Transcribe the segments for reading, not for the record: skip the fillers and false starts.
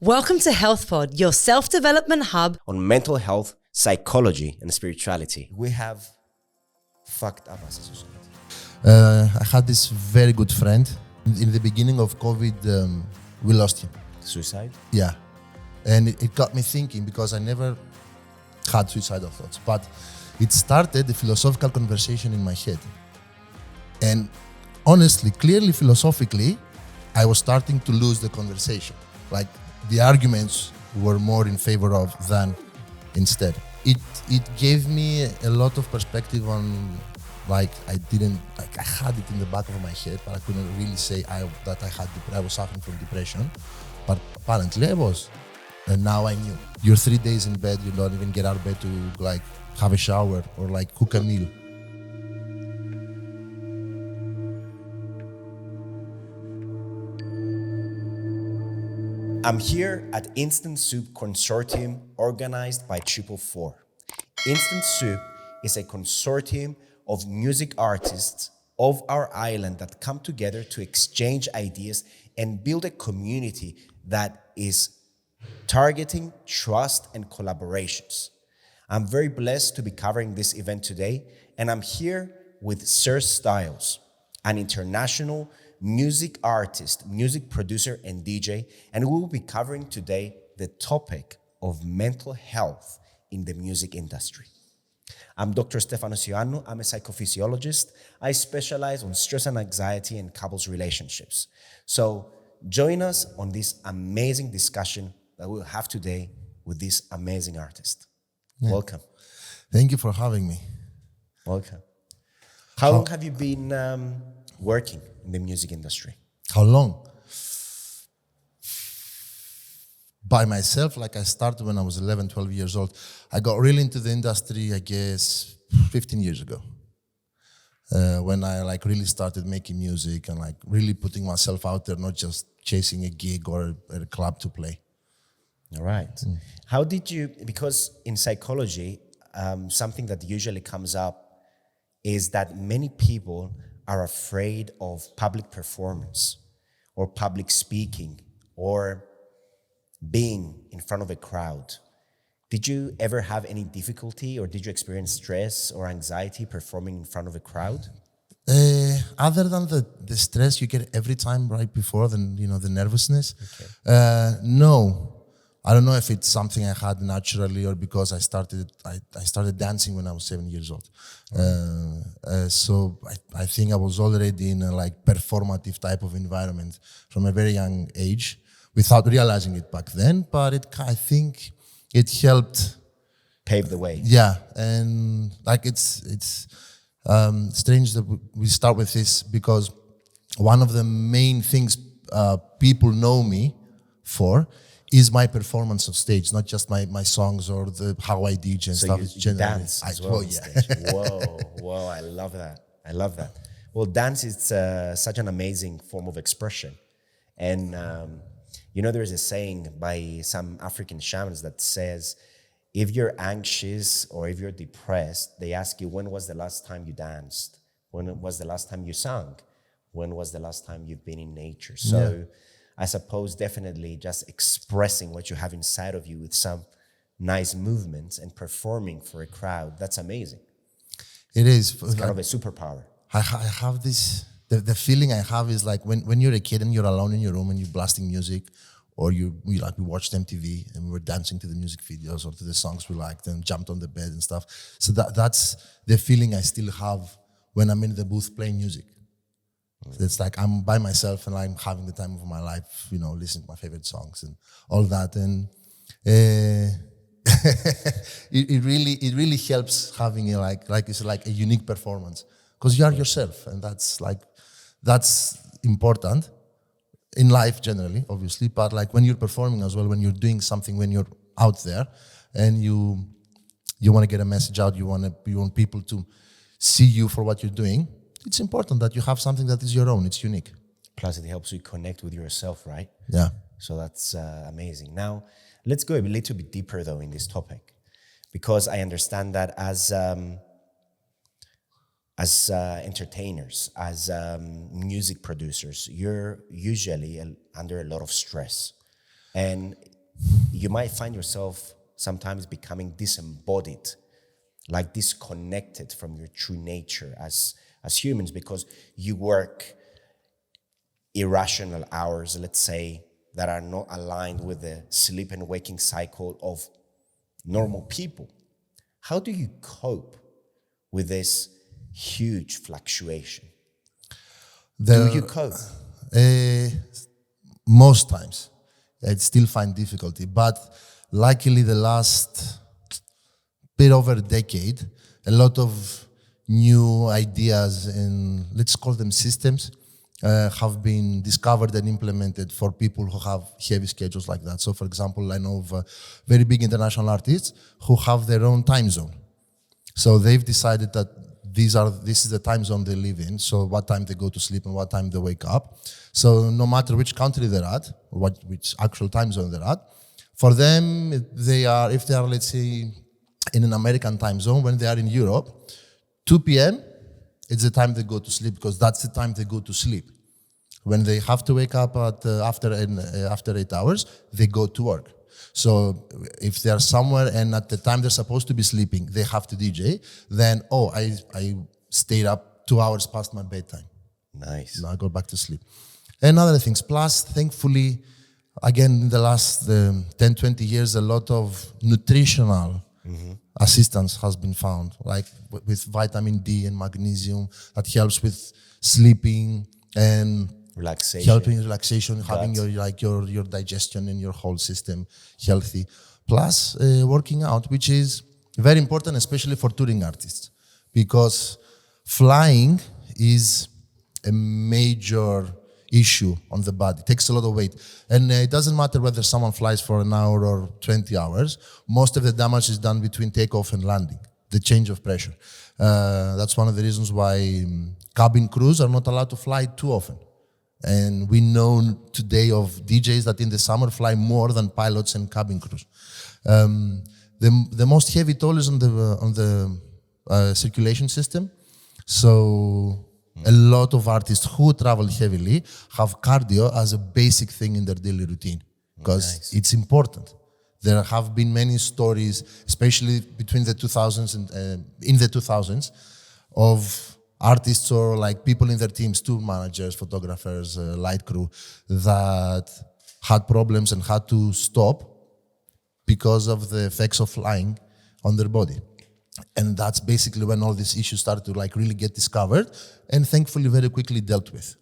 Welcome to HealthPod, your self-development hub on mental health, psychology, and spirituality. We have fucked up as a society. I had this very good friend. In the beginning of COVID, we lost him. Suicide? Yeah. And it got me thinking because I never had suicidal thoughts. But it started a philosophical conversation in my head. And honestly, clearly philosophically, I was starting to lose the conversation. Like the arguments were more in favor of than instead. It gave me a lot of perspective on, like, I had it in the back of my head, but I couldn't really say I was suffering from depression. But apparently I was. And now I knew. You're 3 days in bed, you don't even get out of bed to like have a shower or like cook a meal. I'm here at Instant Soup Consortium organized by 444. Instant Soup is a consortium of music artists of our island that come together to exchange ideas and build a community that is targeting trust and collaborations. I'm very blessed to be covering this event today, and I'm here with Sir Styles, an international music artist, music producer, and DJ, and we will be covering today the topic of mental health in the music industry. I'm Dr. Stephanos Ioannou. I'm a psychophysiologist. I specialize on stress and anxiety and couples relationships. So join us on this amazing discussion that we'll have today with this amazing artist. Yeah. Welcome. Thank you for having me. Welcome. How long have you been working in the music industry? How long? By myself, like I started when I was 11, 12 years old. I got really into the industry, I guess, 15 years ago. When I like really started making music and like really putting myself out there, not just chasing a gig or a club to play. All right. How did you, because in psychology, something that usually comes up is that many people are afraid of public performance or public speaking or being in front of a crowd. Did you ever have any difficulty or did you experience stress or anxiety performing in front of a crowd? Other than the stress you get every time right before, the nervousness, okay. No. I don't know if it's something I had naturally or because I started dancing when I was 7 years old. So I think I was already in a like performative type of environment from a very young age without realizing it back then, but I think it helped pave the way. Yeah, and like it's strange that we start with this because one of the main things people know me for is my performance on stage, not just my songs or how I DJ and stuff. So you dance as well on stage. Whoa, I love that. Well, dance is such an amazing form of expression. And there's a saying by some African shamans that says, if you're anxious or if you're depressed, they ask you, when was the last time you danced? When was the last time you sang? When was the last time you've been in nature? So. Yeah. I suppose definitely just expressing what you have inside of you with some nice movements and performing for a crowd, that's amazing. It is. It's kind of a superpower. I have this, the feeling I have is like when you're a kid and you're alone in your room and you're blasting music or we watched MTV and we were dancing to the music videos or to the songs we liked and jumped on the bed and stuff. So that's the feeling I still have when I'm in the booth playing music. So it's like I'm by myself and I'm having the time of my life, listening to my favorite songs and all that. And it really helps having a unique performance because you are yourself, and that's important in life generally, obviously. But like when you're performing as well, when you're doing something, when you're out there and you want to get a message out, you want people to see you for what you're doing. It's important that you have something that is your own, it's unique. Plus it helps you connect with yourself, right? Yeah. So that's amazing. Now, let's go a little bit deeper though in this topic, because I understand that as entertainers, as music producers, you're usually under a lot of stress. And you might find yourself sometimes becoming disembodied, like disconnected from your true nature as humans, because you work irrational hours, let's say, that are not aligned with the sleep and waking cycle of normal people. How do you cope with this huge fluctuation? Do you cope? Most times. I still find difficulty, but luckily the last bit over a decade, a lot of new ideas and let's call them systems have been discovered and implemented for people who have heavy schedules like that. So for example, I know of very big international artists who have their own time zone. So they've decided that this is the time zone they live in, so what time they go to sleep and what time they wake up. So no matter which country they're at, or which actual time zone they're at, for them, if they are, let's say, in an American time zone, when they are in Europe, 2 p.m., it's the time they go to sleep, because that's the time they go to sleep. When they have to wake up after 8 hours, they go to work. So if they are somewhere and at the time they're supposed to be sleeping, they have to DJ, then, I stayed up 2 hours past my bedtime. Nice. Now I go back to sleep. And other things. Plus, thankfully, again, in the last 10, 20 years, a lot of nutritional assistance has been found, like with vitamin D and magnesium that helps with sleeping and helping relaxation, having your digestion and your whole system healthy. Plus, working out, which is very important, especially for touring artists, because flying is a major issue on the body. It takes a lot of weight. And it doesn't matter whether someone flies for an hour or 20 hours. Most of the damage is done between takeoff and landing, the change of pressure. That's one of the reasons why cabin crews are not allowed to fly too often. And we know today of DJs that in the summer fly more than pilots and cabin crews. The most heavy toll is on the circulation system. So a lot of artists who travel heavily have cardio as a basic thing in their daily routine, because it's important. There have been many stories, especially between the 2000s and in the 2000s, of artists or like people in their teams, tour managers, photographers, light crew, that had problems and had to stop because of the effects of flying on their body. And that's basically when all these issues started to like really get discovered and thankfully very quickly dealt with.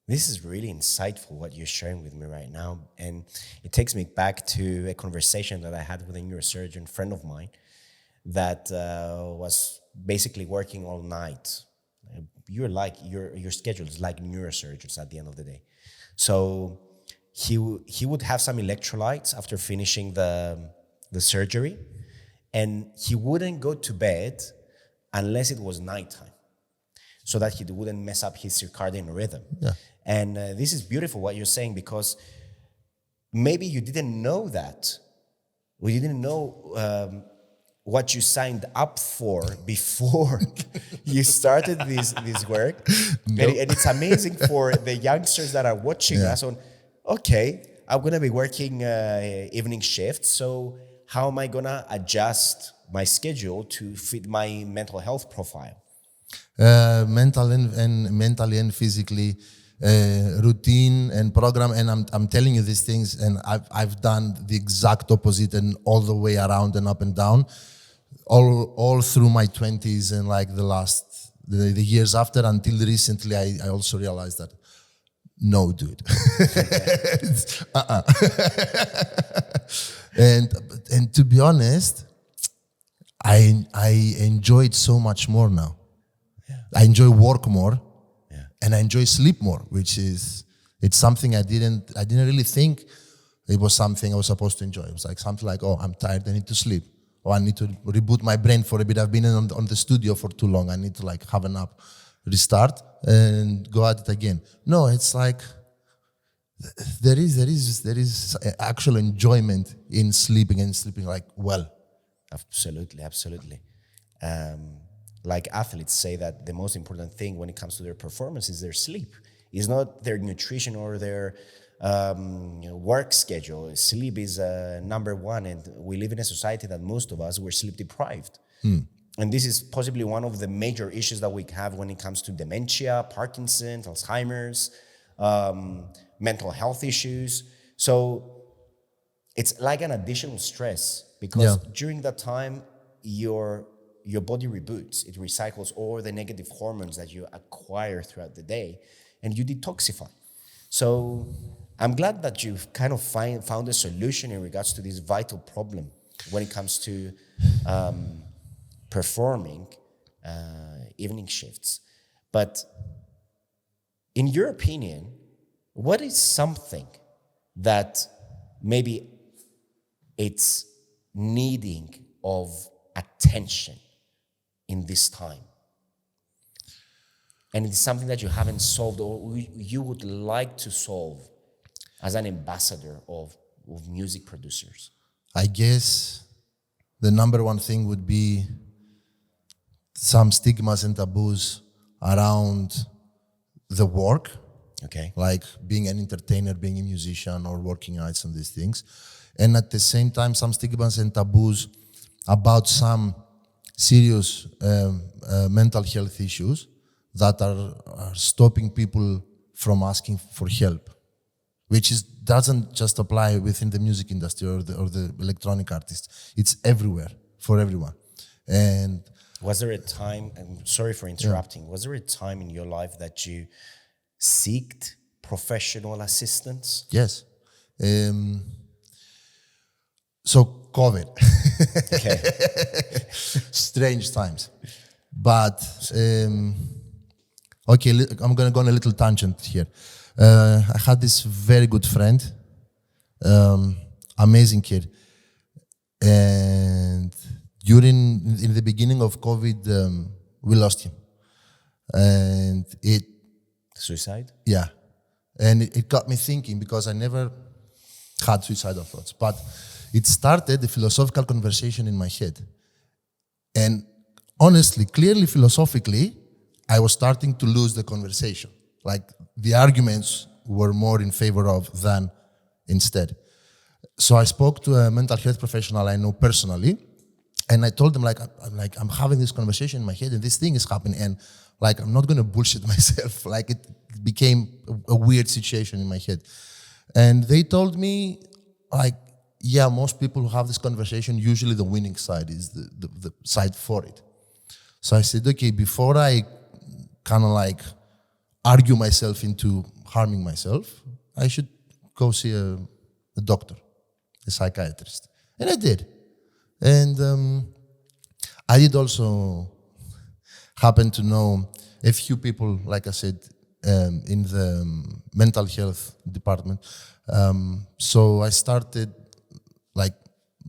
This is really insightful what you're sharing with me right now. And it takes me back to a conversation that I had with a neurosurgeon friend of mine that was basically working all night. Your schedule is like neurosurgeons at the end of the day. So he would have some electrolytes after finishing the surgery, and he wouldn't go to bed unless it was nighttime, so that he wouldn't mess up his circadian rhythm. Yeah. And this is beautiful what you're saying, because maybe you didn't know that. Or you didn't know what you signed up for before you started this work. No. And it's amazing for the youngsters that are watching us on, okay, I'm going to be working evening shifts, so how am I going to adjust my schedule to fit my mental health profile? Mentally and physically, routine and program. And I'm telling you these things, and I've done the exact opposite and all the way around and up and down, all through my 20s and like the years after, until recently I also realized that no, dude. And to be honest, I enjoy it so much more now. Yeah. I enjoy work more, and I enjoy sleep more, it's something I didn't really think it was something I was supposed to enjoy. It was like something like, oh, I'm tired, I need to sleep. Or I need to reboot my brain for a bit. I've been on the studio for too long. I need to like have a nap, restart, and go at it again. No, it's like there is actual enjoyment in sleeping, and sleeping like well. Absolutely. Like athletes say that the most important thing when it comes to their performance is their sleep. It's not their nutrition or their work schedule. Sleep is number one, and we live in a society that most of us were sleep deprived. And this is possibly one of the major issues that we have when it comes to dementia, Parkinson's, Alzheimer's, mental health issues. So it's like an additional stress, because during that time, your body reboots, it recycles all the negative hormones that you acquire throughout the day, and you detoxify. So I'm glad that you've kind of found a solution in regards to this vital problem when it comes to performing evening shifts. But in your opinion, what is something that maybe it's needing of attention in this time? And it's something that you haven't solved, or you would like to solve as an ambassador of music producers? I guess the number one thing would be some stigmas and taboos around the work. Okay. Like being an entertainer, being a musician, or working nights and these things. And at the same time, some stigmas and taboos about some serious mental health issues that are stopping people from asking for help, which doesn't just apply within the music industry or the electronic artists. It's everywhere for everyone. And was there a time, and sorry for interrupting, was there a time in your life that you seeked professional assistance? Yes. So COVID. Okay. Strange times. But, okay, I'm going to go on a little tangent here. I had this very good friend, amazing kid. And in the beginning of COVID, we lost him. And Suicide? Yeah. And it got me thinking, because I never had suicidal thoughts. But it started a philosophical conversation in my head. And honestly, clearly, philosophically, I was starting to lose the conversation. Like, the arguments were more in favor of than instead. So I spoke to a mental health professional I know personally, and I told them, I'm having this conversation in my head, and this thing is happening, and I'm not going to bullshit myself. It became a weird situation in my head. And they told me, yeah, most people who have this conversation, usually the winning side is the side for it. So I said, okay, before I kind of argue myself into harming myself, I should go see a doctor, a psychiatrist. And I did. And I did also happen to know a few people, like I said, in the mental health department. So I started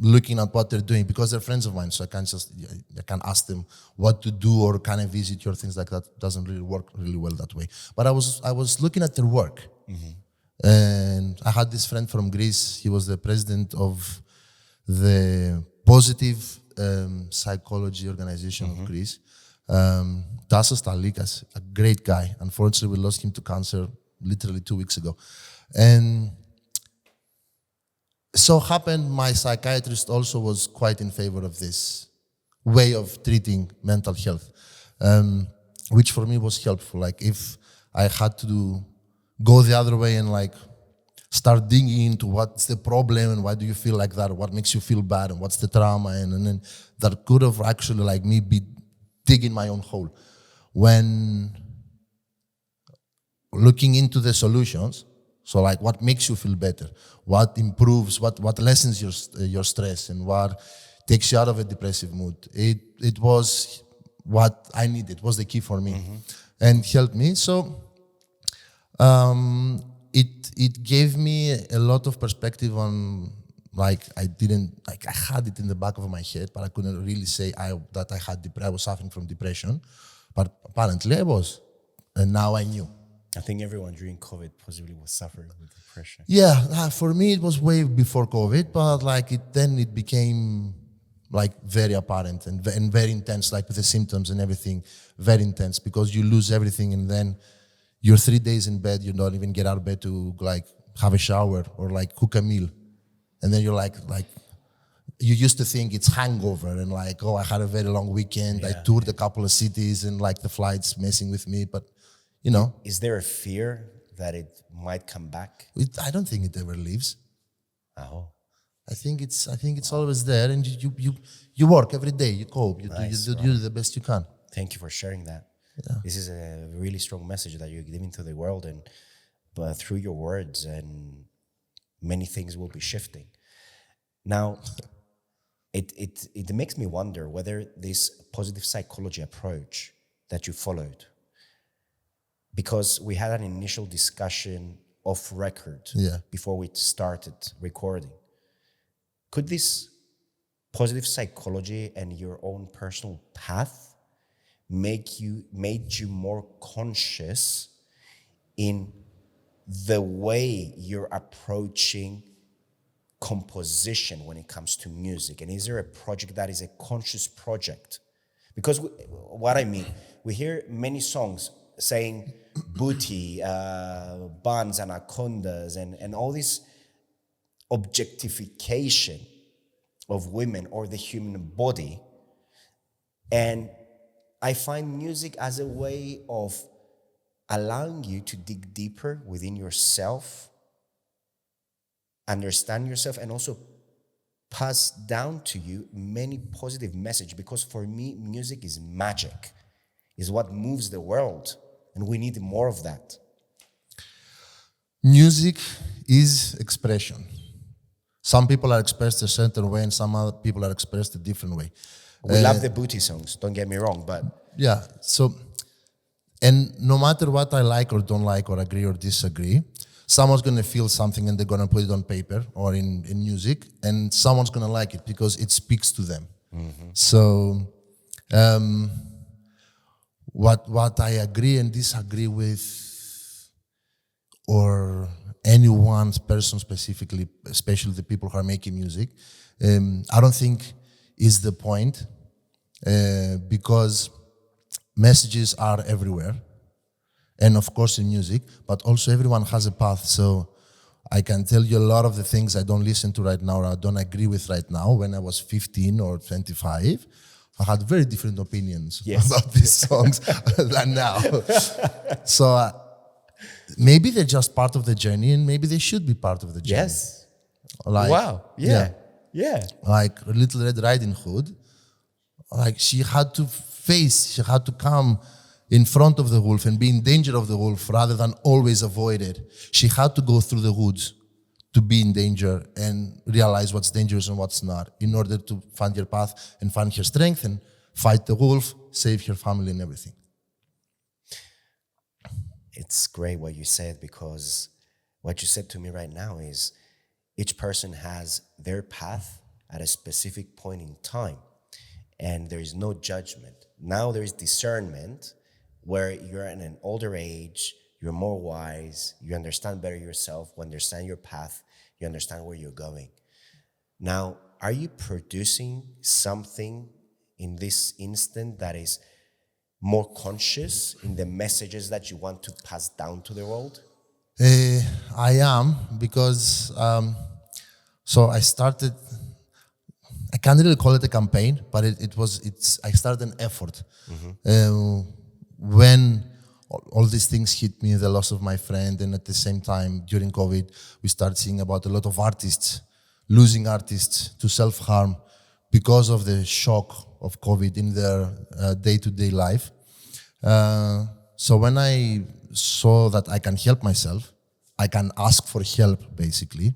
looking at what they're doing, because they're friends of mine. So I can ask them what to do, or can I visit your things like that. It doesn't really work really well that way. But I was looking at their work. Mm-hmm. And I had this friend from Greece. He was the president of the Positive Psychology Organization of Greece. Tassos Talikas, a great guy. Unfortunately, we lost him to cancer literally 2 weeks ago. And so happened, my psychiatrist also was quite in favor of this way of treating mental health, which for me was helpful. If I had to go the other way and start digging into what's the problem and why do you feel like that, or what makes you feel bad, and what's the trauma, and then that could have actually me be digging my own hole. When looking into the solutions, so what makes you feel better, what improves, what lessens your stress, and what takes you out of a depressive mood, it was what I needed. It was the key for me, and helped me. So it gave me a lot of perspective on I had it in the back of my head, but I couldn't really say I was suffering from depression, but apparently I was, and now I knew. I think everyone during COVID possibly was suffering with depression. Yeah, for me it was way before COVID, but it became very apparent and very intense, with the symptoms and everything, very intense, because you lose everything, and then you're 3 days in bed, you don't even get out of bed to have a shower or like cook a meal. And then you're like you used to think it's hangover and like, oh, I had a very long weekend. I toured a couple of cities and like the flight's messing with me. But, you know. Is there a fear that it might come back? I don't think it ever leaves. Oh. I think it's always there, and you work every day. You cope. You do the best you can. Thank you for sharing that. Yeah. This is a really strong message that you're giving to the world, and but through your words, and many things will be shifting. Now, it makes me wonder whether this positive psychology approach that you followed, because we had an initial discussion off record before we started recording. Could this positive psychology and your own personal path made you more conscious in the way you're approaching composition when it comes to music? And is there a project that is a conscious project? Because what I mean, we hear many songs saying booty, buns, anacondas, and all this objectification of women or the human body. And I find music as a way of allowing you to dig deeper within yourself, understand yourself, and also pass down to you many positive messages. Because for me, music is magic, is what moves the world, and we need more of that. Music is expression. Some people are expressed a certain way and some other people are expressed a different way. We love the booty songs, don't get me wrong, but... Yeah, so, and no matter what I like or don't like or agree or disagree, someone's going to feel something and they're going to put it on paper or in music, and someone's going to like it because it speaks to them. Mm-hmm. So, what I agree and disagree with, or anyone's person specifically, especially the people who are making music, I don't think is the point, because messages are everywhere, and of course in music, but also everyone has a path. So I can tell you a lot of the things I don't listen to right now or I don't agree with right now. When I was 15 or 25, I had very different opinions about these songs than now. So maybe they're just part of the journey, and maybe they should be part of the journey. Yes. Like, wow. Yeah. Like Little Red Riding Hood, like she had to come in front of the wolf and be in danger of the wolf rather than always avoid it. She had to go through the woods to be in danger and realize what's dangerous and what's not, in order to find her path and find her strength and fight the wolf, save her family and everything. It's great what you said, because what you said to me right now is each person has their path at a specific point in time, and there is no judgment. Now there is discernment, where you're in an older age, you're more wise, you understand better yourself, you understand your path, you understand where you're going. Now, are you producing something in this instant that is more conscious in the messages that you want to pass down to the world? I am, because so I started, I can't really call it a campaign, but I started an effort. Mm-hmm. When all these things hit me, the loss of my friend, and at the same time during COVID, we started seeing about a lot of artists, losing artists to self-harm because of the shock of COVID in their day-to-day life. So when I saw that I can help myself, I can ask for help, basically,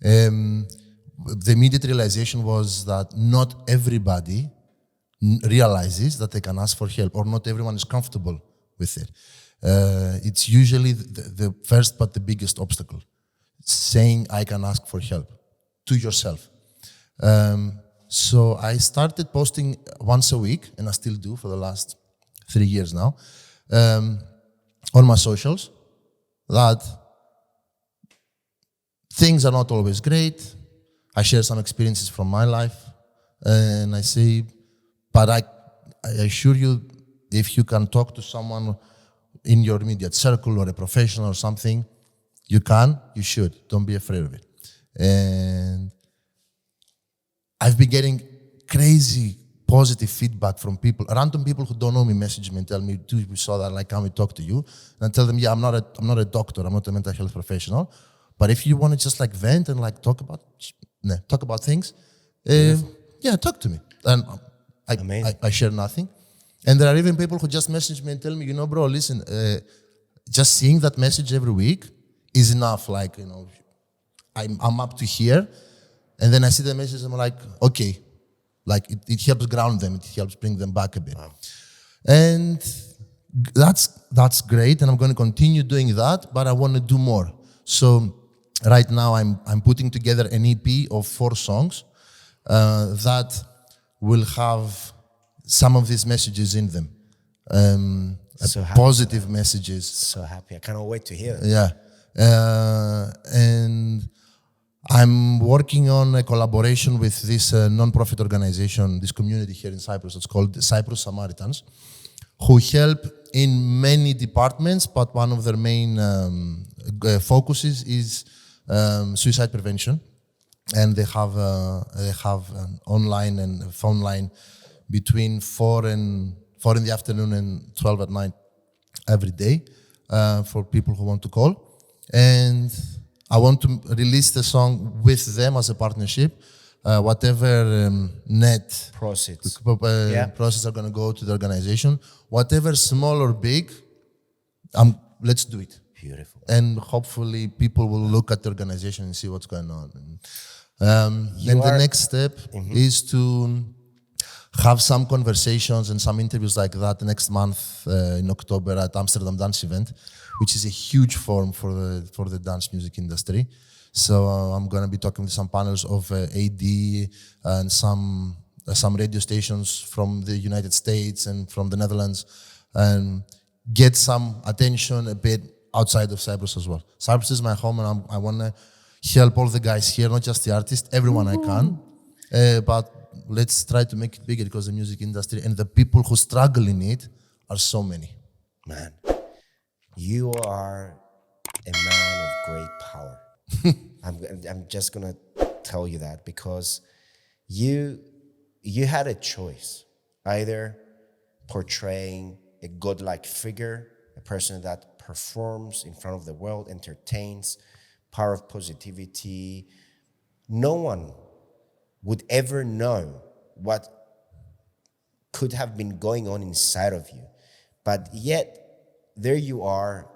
the immediate realization was that not everybody realizes that they can ask for help, or not everyone is comfortable with it. It's usually the first but the biggest obstacle, saying I can ask for help to yourself. So I started posting once a week, and I still do for the last 3 years now, on my socials, that things are not always great. I share some experiences from my life, and I say, but I assure you, if you can talk to someone in your immediate circle or a professional or something, You can, you should. Don't be afraid of it. And I've been getting crazy positive feedback from people. Random people who don't know me message me and tell me, dude, we saw that, like, can we talk to you? And I tell them, yeah, I'm not a doctor, I'm not a mental health professional. But if you want to just like vent and like talk about things, yeah, talk to me. And I share nothing. And there are even people who just message me and tell me, you know, bro, listen, just seeing that message every week is enough. Like, you know, I'm up to here. And then I see the message and I'm like, okay. Like it helps ground them, it helps bring them back a bit. Wow. And that's great, and I'm going to continue doing that, but I want to do more. So right now I'm putting together an EP of 4 songs that will have some of these messages in them. Positive messages. So happy. I cannot wait to hear it. Yeah. And I'm working on a collaboration with this non-profit organization, this community here in Cyprus. It's called Cyprus Samaritans, who help in many departments, but one of their main focuses is suicide prevention. And they have an online and phone line between 4 in the afternoon and 12 at night every day for people who want to call. And I want to release the song with them as a partnership. Whatever net proceeds proceeds are going to go to the organization, whatever small or big, let's do it. Beautiful. And hopefully people will look at the organization and see what's going on. Then the next step is to have some conversations and some interviews like that next month in October at Amsterdam Dance Event, which is a huge forum for the dance music industry. So I'm going to be talking with some panels of AD and some radio stations from the United States and from the Netherlands, and get some attention a bit outside of Cyprus as well. Cyprus is my home, and I want to help all the guys here, not just the artists, everyone I can. But let's try to make it bigger, because the music industry and the people who struggle in it are so many. Man, you are a man of great power. I'm just gonna tell you that, because you had a choice, either portraying a godlike figure, a person that performs in front of the world, entertains, power of positivity. No one would ever know what could have been going on inside of you. But yet, there you are,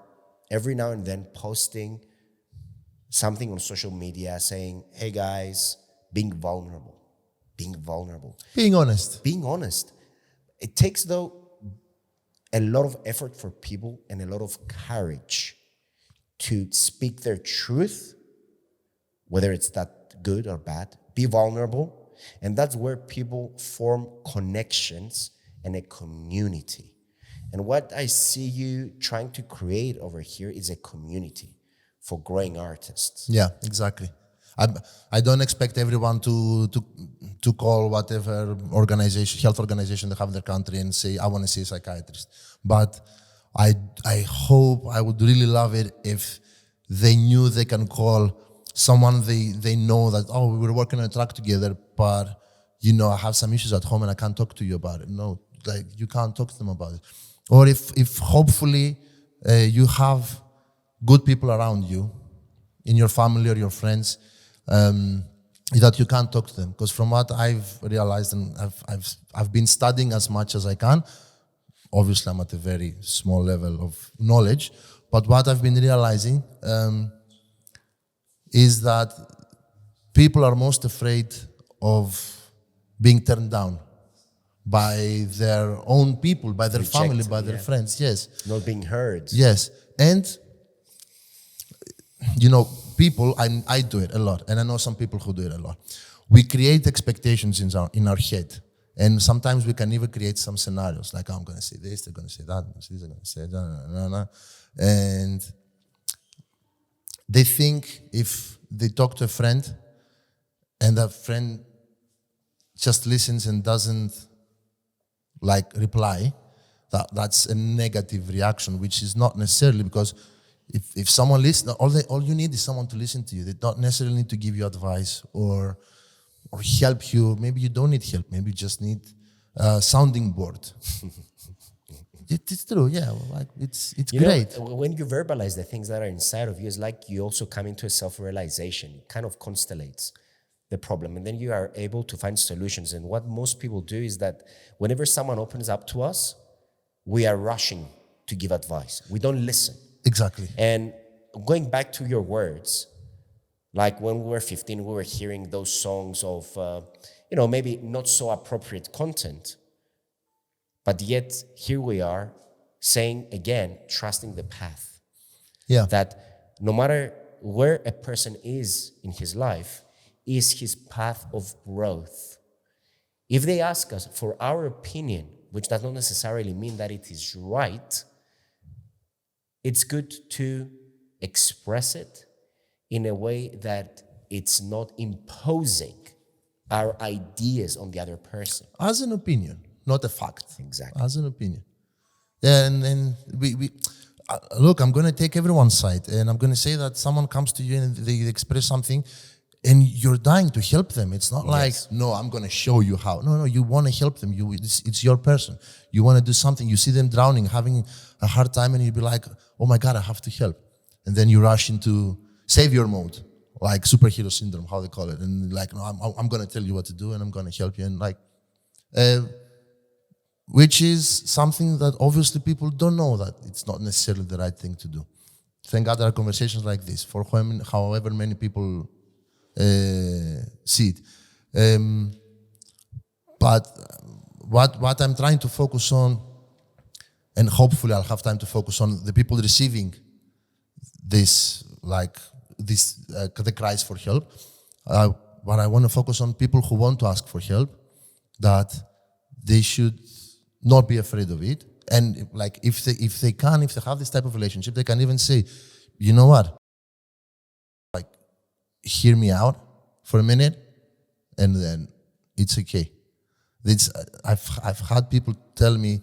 every now and then posting something on social media saying, hey guys, being vulnerable. Being honest. It takes, though, a lot of effort for people and a lot of courage to speak their truth, whether it's that good or bad. Be vulnerable. And that's where people form connections and a community. And what I see you trying to create over here is a community for growing artists. Yeah, exactly. I don't expect everyone to call whatever health organization they have in their country and say, I want to see a psychiatrist. But I hope, I would really love it if they knew they can call someone they know that, oh, we were working on a track together, but, you know, I have some issues at home and I can't talk to you about it. No, like, you can't talk to them about it. Or if hopefully you have good people around you, in your family or your friends, that you can't talk to them. Because from what I've realized, and I've been studying as much as I can, obviously I'm at a very small level of knowledge, but what I've been realizing is that people are most afraid of being turned down by their own people, by their family, by their friends. Yes. Not being heard. Yes. And, you know, people, I do it a lot, and I know some people who do it a lot. We create expectations in our head. And sometimes we can even create some scenarios, like, oh, I'm going to say this, they're going to say that, they're going to say that, and they think if they talk to a friend and that friend just listens and doesn't like reply, that's a negative reaction, which is not necessarily, because If someone listens, all you need is someone to listen to you. They don't necessarily need to give you advice or help you. Maybe you don't need help. Maybe you just need a sounding board. It's true, yeah. Like it's You great. know, when you verbalize the things that are inside of you, it's like you also come into a self-realization. It kind of constellates the problem, and then you are able to find solutions. And what most people do is that whenever someone opens up to us, we are rushing to give advice. We don't listen. Exactly. And going back to your words, like when we were 15, we were hearing those songs of, maybe not so appropriate content, but yet here we are saying again, trusting the path. Yeah. That no matter where a person is in his life, is his path of growth. If they ask us for our opinion, which does not necessarily mean that it is right, it's good to express it in a way that it's not imposing our ideas on the other person. As an opinion, not a fact. Exactly. As an opinion. And we look, I'm going to take everyone's side, and I'm going to say that someone comes to you and they express something, and you're dying to help them. It's not like, no, I'm going to show you how. No, you want to help them. It's your person. You want to do something. You see them drowning, having a hard time, and you be like, oh my God, I have to help. And then you rush into savior mode, like superhero syndrome, how they call it. And like, no, I'm going to tell you what to do, and I'm going to help you. And like, which is something that obviously people don't know that it's not necessarily the right thing to do. Thank God there are conversations like this for however many people see it. But what I'm trying to focus on, and hopefully I'll have time to focus on the people receiving this, the cries for help. But I want to focus on people who want to ask for help, that they should not be afraid of it. And like if they have this type of relationship, they can even say, you know what? Like, hear me out for a minute, and then it's okay. I've had people tell me,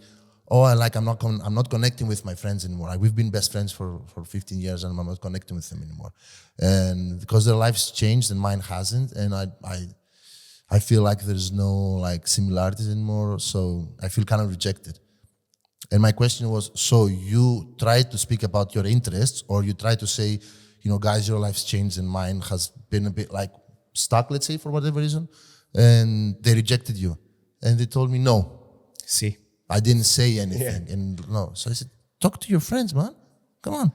oh, I'm not connecting with my friends anymore. We've been best friends for 15 years, and I'm not connecting with them anymore. And because their lives changed and mine hasn't, and I feel like there's no like similarities anymore, so I feel kind of rejected. And my question was, so you try to speak about your interests, or you try to say, guys, your life's changed and mine has been a bit like stuck, let's say, for whatever reason, and they rejected you. And they told me, no. See? I didn't say anything. Yeah. And no. So I said, talk to your friends, man. Come on.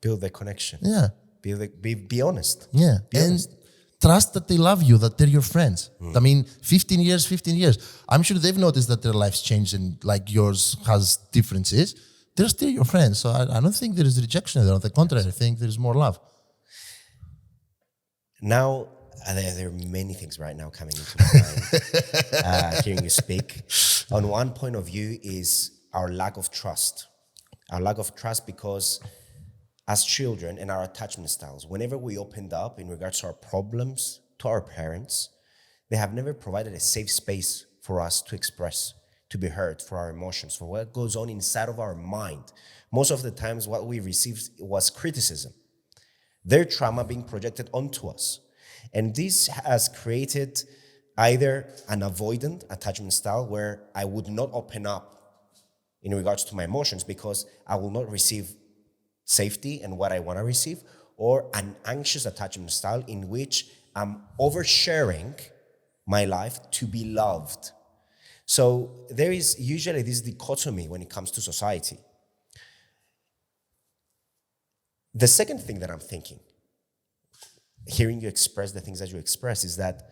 Build the connection. Yeah. Be honest. Yeah. Be honest. Trust that they love you, that they're your friends. I mean, 15 years. I'm sure they've noticed that their lives changed and like yours has differences. They're still your friends. So I don't think there is rejection there. On the contrary, I think there's more love. Now, there are many things right now coming into my mind, hearing you speak. On one point of view is our lack of trust. Our lack of trust because as children and our attachment styles, whenever we opened up in regards to our problems to our parents, they have never provided a safe space for us to express, to be heard, for our emotions, for what goes on inside of our mind. Most of the times what we received was criticism, their trauma being projected onto us. And this has created either an avoidant attachment style where I would not open up in regards to my emotions because I will not receive safety and what I want to receive, or an anxious attachment style in which I'm oversharing my life to be loved. So there is usually this dichotomy when it comes to society. The second thing that I'm thinking, hearing you express the things that you express, is that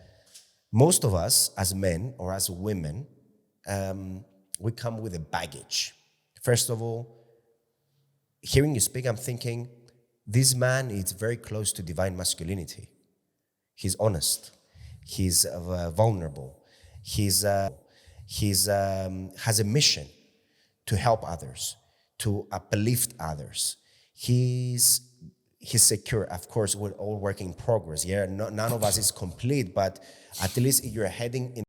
most of us as men or as women, we come with a baggage. First of all, hearing you speak, I'm thinking, this man is very close to divine masculinity. He's honest. He's vulnerable. He's has a mission to help others, to uplift others. He's secure. Of course, we're all work in progress. Yeah, none of us is complete, but at least you're heading in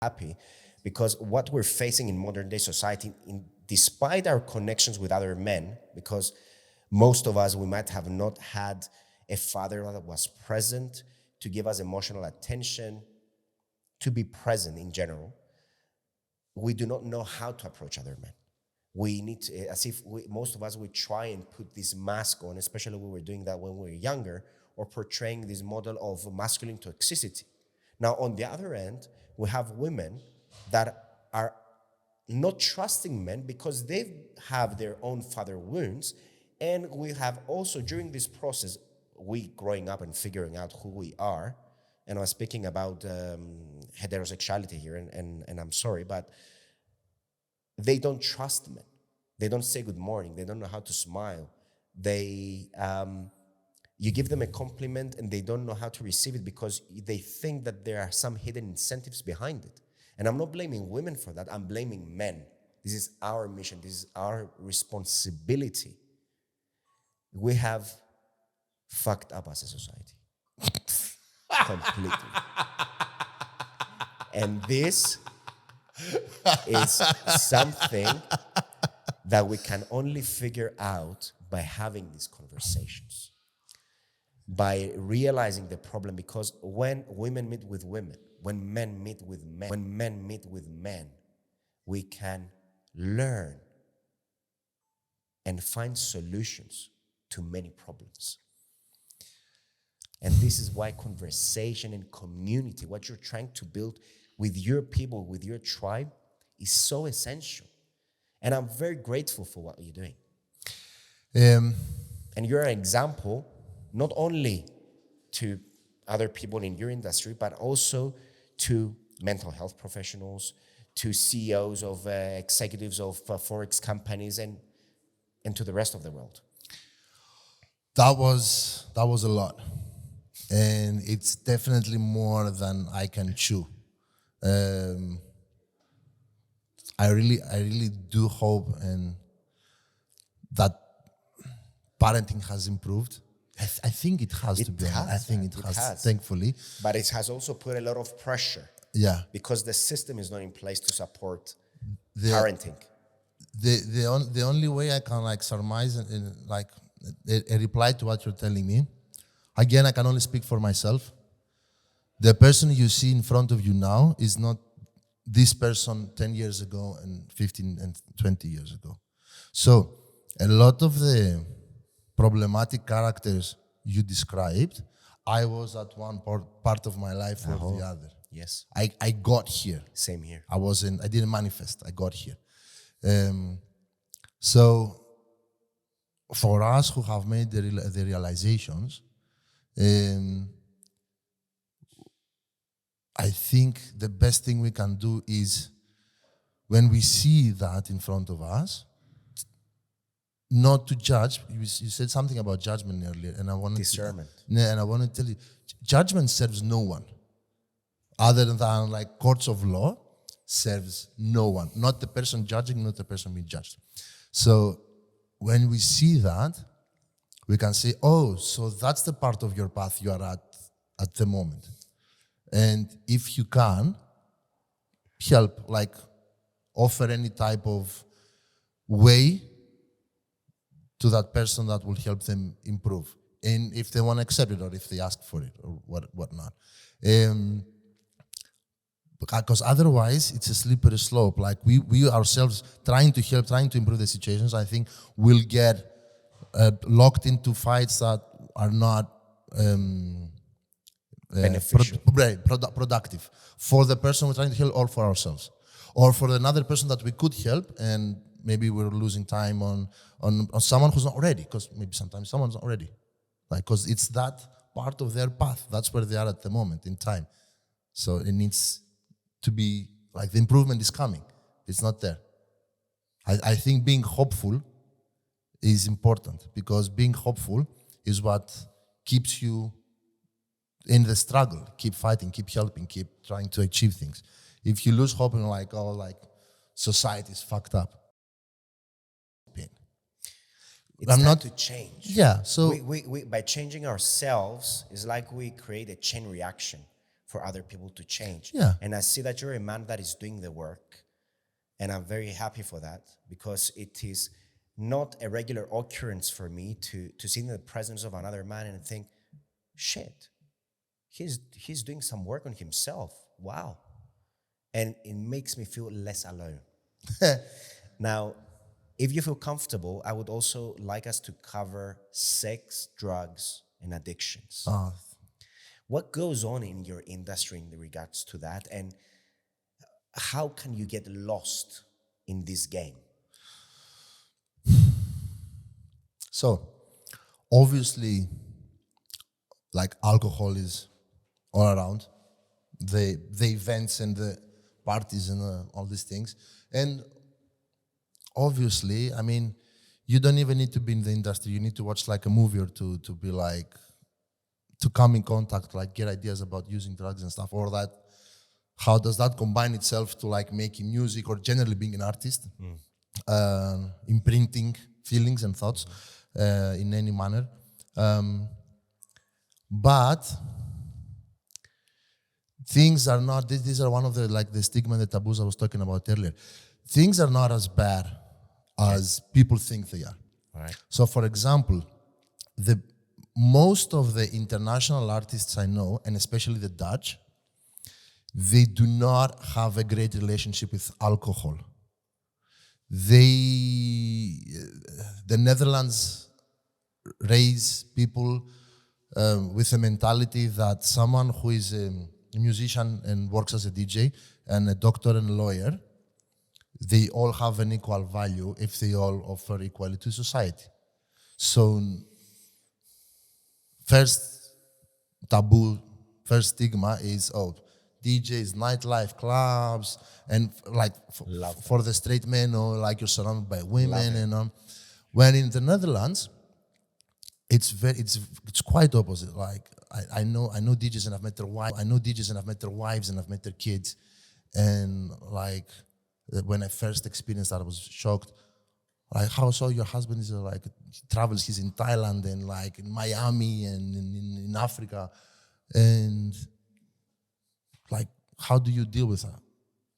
happy, because what we're facing in modern day society, despite our connections with other men, because Most of us, we might have not had a father that was present to give us emotional attention, to be present in general. We do not know how to approach other men. We need to, as if most of us, we try and put this mask on, especially when we were doing that when we were younger, or portraying this model of masculine toxicity. Now, on the other end, we have women that are not trusting men because they have their own father wounds. And we have also, during this process, we growing up and figuring out who we are, and I was speaking about heterosexuality here, and I'm sorry, but they don't trust men. They don't say good morning. They don't know how to smile. You give them a compliment and they don't know how to receive it because they think that there are some hidden incentives behind it. And I'm not blaming women for that. I'm blaming men. This is our mission. This is our responsibility. We have fucked up as a society. Completely. And this is something that we can only figure out by having these conversations, by realizing the problem, because when women meet with women, when men meet with men, we can learn and find solutions to many problems. And this is why conversation and community, what you're trying to build with your people, with your tribe, is so essential. And I'm very grateful for what you're doing. And you're an example, not only to other people in your industry, but also to mental health professionals, to CEOs of executives of Forex companies, and to the rest of the world. That was a lot. And it's definitely more than I can chew. I really do hope and that parenting has improved. I think it has to be honest. I think it has, thankfully. But it has also put a lot of pressure. Yeah. Because the system is not in place to support parenting. The only way I can surmise and a reply to what you're telling me, again, I can only speak for myself. The person you see in front of you now is not this person 10 years ago and 15 and 20 years ago. So a lot of the problematic characters you described, I was at one part of my life or the other. Yes. I got here. Same here. I didn't manifest, I got here. So for us who have made the realizations, I think the best thing we can do is when we see that in front of us, not to judge. You said something about judgment earlier, and I wanted discernment. And I want to tell you, judgment serves no one, other than courts of law, serves no one. Not the person judging, not the person being judged. So when we see that, we can say, oh, so that's the part of your path you are at the moment. And if you can, help, offer any type of way to that person that will help them improve. And if they want to accept it or if they ask for it or whatnot. Because otherwise, it's a slippery slope. We ourselves trying to help, trying to improve the situations, I think we'll get locked into fights that are not beneficial. Productive for the person we're trying to help or for ourselves. Or for another person that we could help and maybe we're losing time on someone who's not ready, because maybe sometimes someone's not ready. Because it's that part of their path. That's where they are at the moment in time. So it needs to be, the improvement is coming. It's not there. I think being hopeful is important, because being hopeful is what keeps you in the struggle. Keep fighting, keep helping, keep trying to achieve things. If you lose hope and society is fucked up. It's time to change. Yeah, so we by changing ourselves, it's like we create a chain reaction for other people to change. Yeah. And I see that you're a man that is doing the work, and I'm very happy for that, because it is not a regular occurrence for me to sit in the presence of another man and think, shit, he's doing some work on himself. Wow. And it makes me feel less alone. Now, if you feel comfortable, I would also like us to cover sex, drugs, and addictions. What goes on in your industry in regards to that, and how can you get lost in this game? So, obviously, like alcohol is all around, the events and the parties and all these things. And obviously, I mean, you don't even need to be in the industry. You need to watch like a movie or two to be like, to come in contact, like get ideas about using drugs and stuff, or that, how does that combine itself to like making music or generally being an artist, imprinting feelings and thoughts in any manner. But things are not, these are one of the, like the stigma and the taboos I was talking about earlier. Things are not as bad as people think they are. All right. So for example, most of the international artists I know, and especially the Dutch, they do not have a great relationship with alcohol. The Netherlands raise people with a mentality that someone who is a musician and works as a DJ and a doctor and a lawyer, they all have an equal value if they all offer equally to society. So first taboo, first stigma is, DJs, nightlife, clubs, and like for the straight men, or like you're surrounded by women, and when in the Netherlands, it's quite opposite. Like I know DJs and I've met their wives. I know DJs and I've met their wives and I've met their kids, and like when I first experienced that, I was shocked. Like, how so your husband is like, he travels, he's in Thailand and like in Miami and in Africa, and like, how do you deal with that?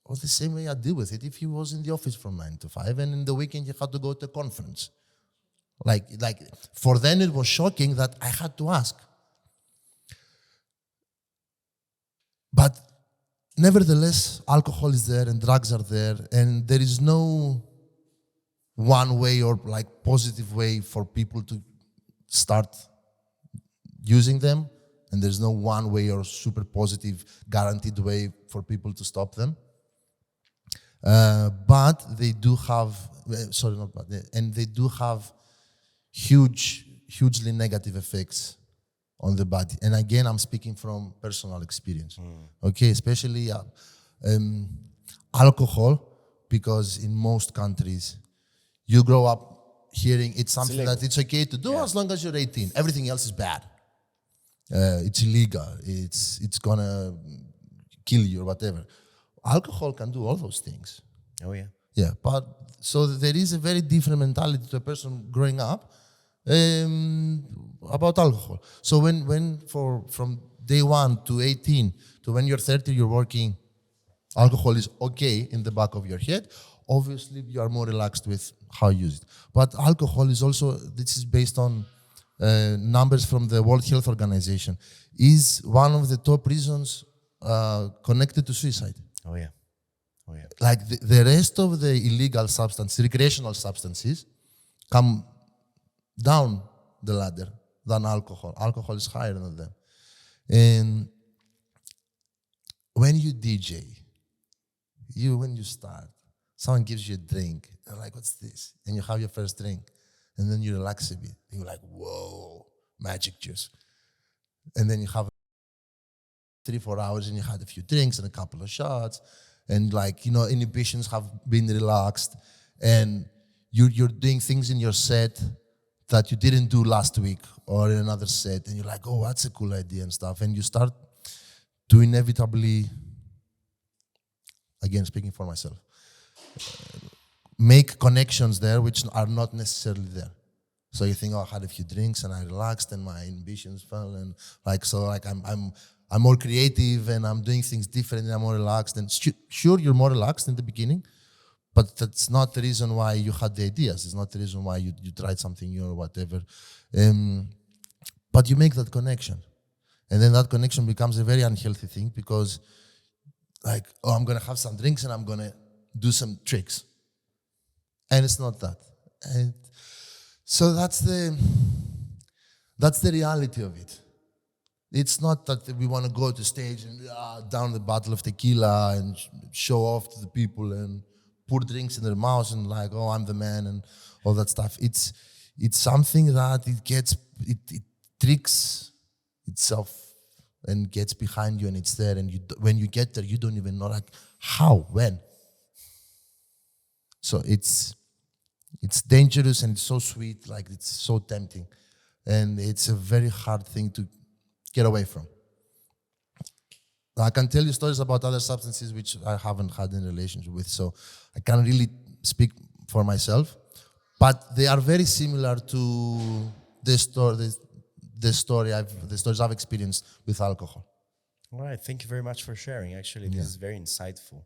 Well, the same way I deal with it if he was in the office from 9 to 5 and in the weekend he had to go to a conference. Like for them it was shocking that I had to ask. But nevertheless, alcohol is there and drugs are there, and there is no one way or like positive way for people to start using them, and there's no one way or super positive guaranteed way for people to stop them. But they do have, and they do have hugely negative effects on the body. And again, I'm speaking from personal experience. Okay, especially alcohol, because in most countries, you grow up hearing it's something that it's okay to do as long as you're 18. Everything else is bad. It's illegal. It's gonna kill you or whatever. Alcohol can do all those things. Oh yeah. Yeah, but so there is a very different mentality to a person growing up about alcohol. So when from day 1 to 18 to when you're 30, you're working, alcohol is okay in the back of your head. Obviously, you are more relaxed with how you use it. But alcohol is also, this is based on numbers from the World Health Organization, is one of the top reasons connected to suicide. Oh yeah. Oh yeah. Like the rest of the illegal substances, recreational substances, come down the ladder than alcohol. Alcohol is higher than them. And when you DJ, when you start, someone gives you a drink, and like, what's this? And you have your first drink, and then you relax a bit. And you're like, whoa, magic juice. And then you have 3-4 hours, and you had a few drinks and a couple of shots, and like, inhibitions have been relaxed, and you're doing things in your set that you didn't do last week or in another set, and you're like, oh, that's a cool idea and stuff, and you start to inevitably, again, speaking for myself, make connections there which are not necessarily there. So you think, I had a few drinks and I relaxed and my inhibitions fell, and like, so like I'm more creative and I'm doing things different and I'm more relaxed. And sure, you're more relaxed in the beginning, But that's not the reason why you had the ideas. It's not the reason why you tried something new or whatever. But you make that connection. And then that connection becomes a very unhealthy thing because like, oh, I'm going to have some drinks and I'm going to do some tricks. And it's not that. And so that's the reality of it. It's not that we want to go to stage and down the bottle of tequila and show off to the people and pour drinks in their mouths and like, oh, I'm the man and all that stuff. It's something that it tricks itself and gets behind you and it's there. And when you get there, you don't even know like how, when. So it's dangerous and it's so sweet, like it's so tempting. And it's a very hard thing to get away from. I can tell you stories about other substances which I haven't had in relationship with, so I can't really speak for myself. But they are very similar to the stories I've experienced with alcohol. All right, thank you very much for sharing. Actually, this is very insightful.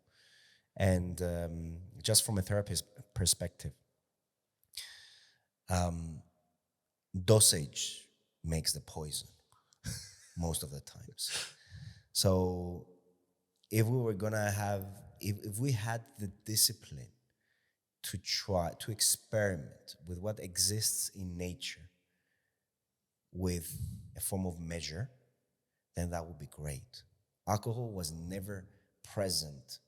And just from a therapist perspective, dosage makes the poison most of the times. So if we were gonna have, if we had the discipline to try to experiment with what exists in nature with a form of measure, then that would be great. Alcohol was never present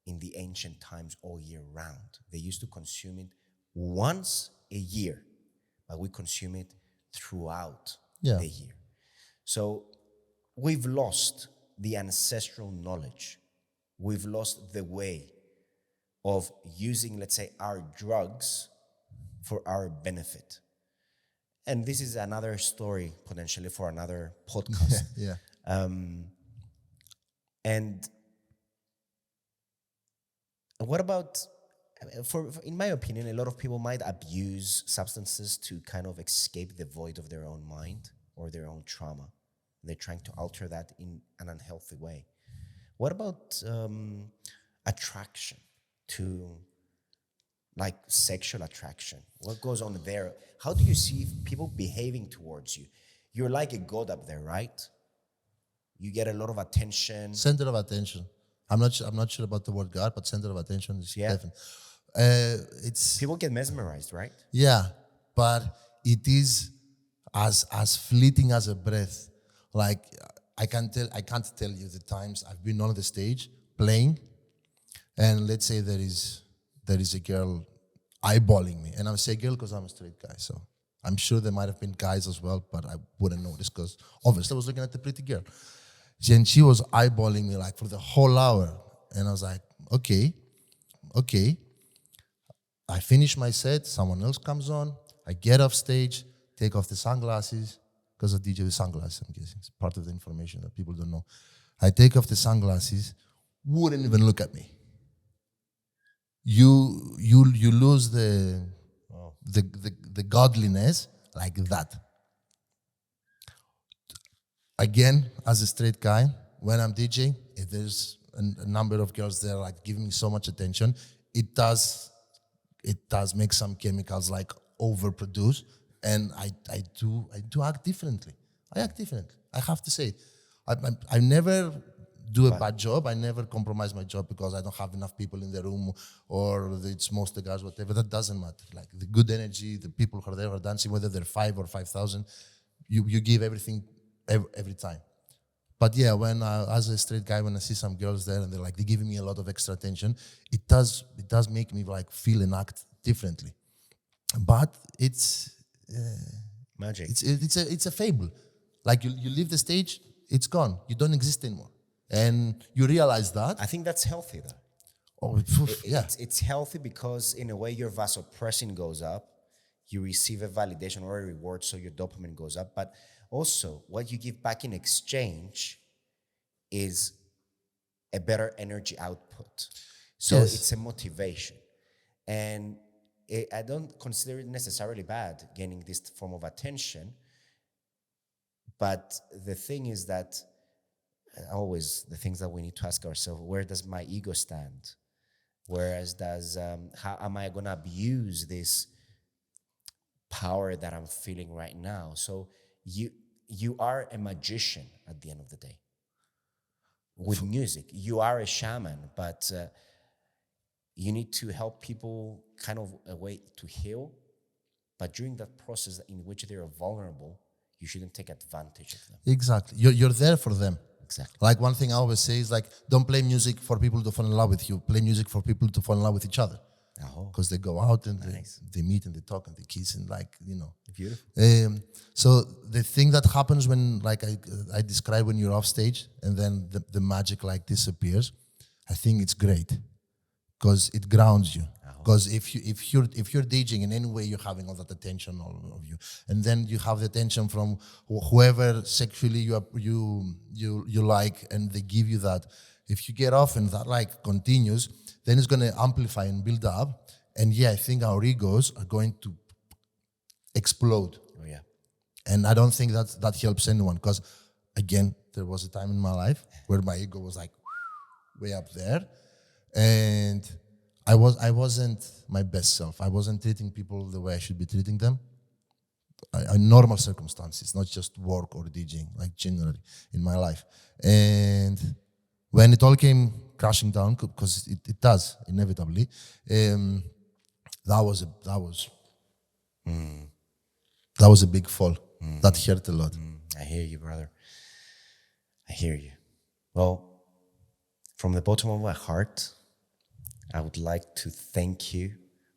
in the ancient times all year round. They used to consume it once a year, but we consume it throughout the year. So we've lost the ancestral knowledge. We've lost the way of using, let's say, our drugs for our benefit. And this is another story potentially for another podcast. And what about, in my opinion, a lot of people might abuse substances to kind of escape the void of their own mind or their own trauma. They're trying to alter that in an unhealthy way. What about attraction to, like, sexual attraction? What goes on there? How do you see people behaving towards you? You're like a god up there, right? You get a lot of attention. Center of attention. I'm not sure about the word God, but center of attention is definitely. It's people get mesmerized, right? Yeah, but it is as fleeting as a breath. Like I can't tell you the times I've been on the stage playing, and let's say there is a girl eyeballing me, and I'm saying girl because I'm a straight guy, so I'm sure there might have been guys as well, but I wouldn't notice because obviously I was looking at the pretty girl. And she was eyeballing me like for the whole hour, and I was like, okay. I finish my set, someone else comes on, I get off stage, take off the sunglasses, because I DJ with sunglasses, I'm guessing. It's part of the information that people don't know. I take off the sunglasses, wouldn't even look at me. You lose the godliness like that. Again, as a straight guy, when I'm DJing, if there's a number of girls there like giving me so much attention, it does make some chemicals like overproduce, and I do act differently. I act differently. I have to say, I never do a bad job. I never compromise my job because I don't have enough people in the room or it's most the guys, whatever. That doesn't matter. Like the good energy, the people who are there are dancing, whether they're 5 or 5,000, you give everything every time. But yeah, when as a straight guy, when I see some girls there and they're giving me a lot of extra attention, it does make me like feel and act differently. But it's magic. It's a fable. Like you leave the stage, it's gone. You don't exist anymore, and you realize that. I think that's healthy, though. Oh, yeah. It's healthy because in a way your vasopressin goes up, you receive a validation or a reward, so your dopamine goes up. But also, what you give back in exchange is a better energy output. So it's a motivation. And I don't consider it necessarily bad, gaining this form of attention. But the thing is that always the things that we need to ask ourselves, where does my ego stand? Whereas how am I going to abuse this power that I'm feeling right now? So you are a magician at the end of the day. With music, you are a shaman, but you need to help people kind of a way to heal. But during that process in which they are vulnerable, you shouldn't take advantage of them. Exactly. You're there for them. Exactly. Like one thing I always say is like, don't play music for people to fall in love with you. Play music for people to fall in love with each other. Because they go out and they meet and they talk and they kiss and like, you know. Beautiful. So the thing that happens when, like I described, when you're off stage and then the magic like disappears, I think it's great because it grounds you. Because if you're DJing in any way, you're having all that attention all of you, and then you have the attention from whoever sexually you like, and they give you that. If you get off and that like continues, then it's going to amplify and build up. And yeah, I think our egos are going to explode. Oh yeah. And I don't think that helps anyone. Because again, there was a time in my life where my ego was like way up there, and I wasn't my best self. I wasn't treating people the way I should be treating them. In normal circumstances, not just work or DJing, like generally in my life. And when it all came crashing down, because it does inevitably, that was a big fall. That hurt a lot. I hear you, brother. I hear you. Well, from the bottom of my heart, I would like to thank you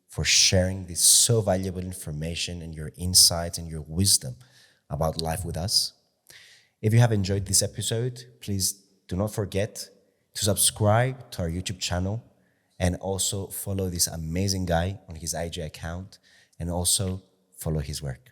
for sharing this so valuable information and your insights and your wisdom about life with us. If you have enjoyed this episode, please do not forget to subscribe to our YouTube channel and also follow this amazing guy on his IG account and also follow his work.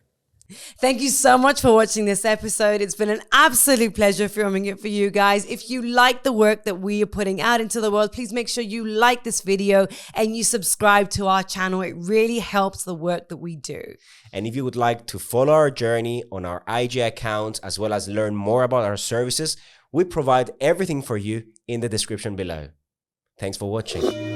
Thank you so much for watching this episode. It's been an absolute pleasure filming it for you guys. If you like the work that we are putting out into the world, please make sure you like this video and you subscribe to our channel. It really helps the work that we do. And if you would like to follow our journey on our IG account, as well as learn more about our services, we provide everything for you in the description below. Thanks for watching.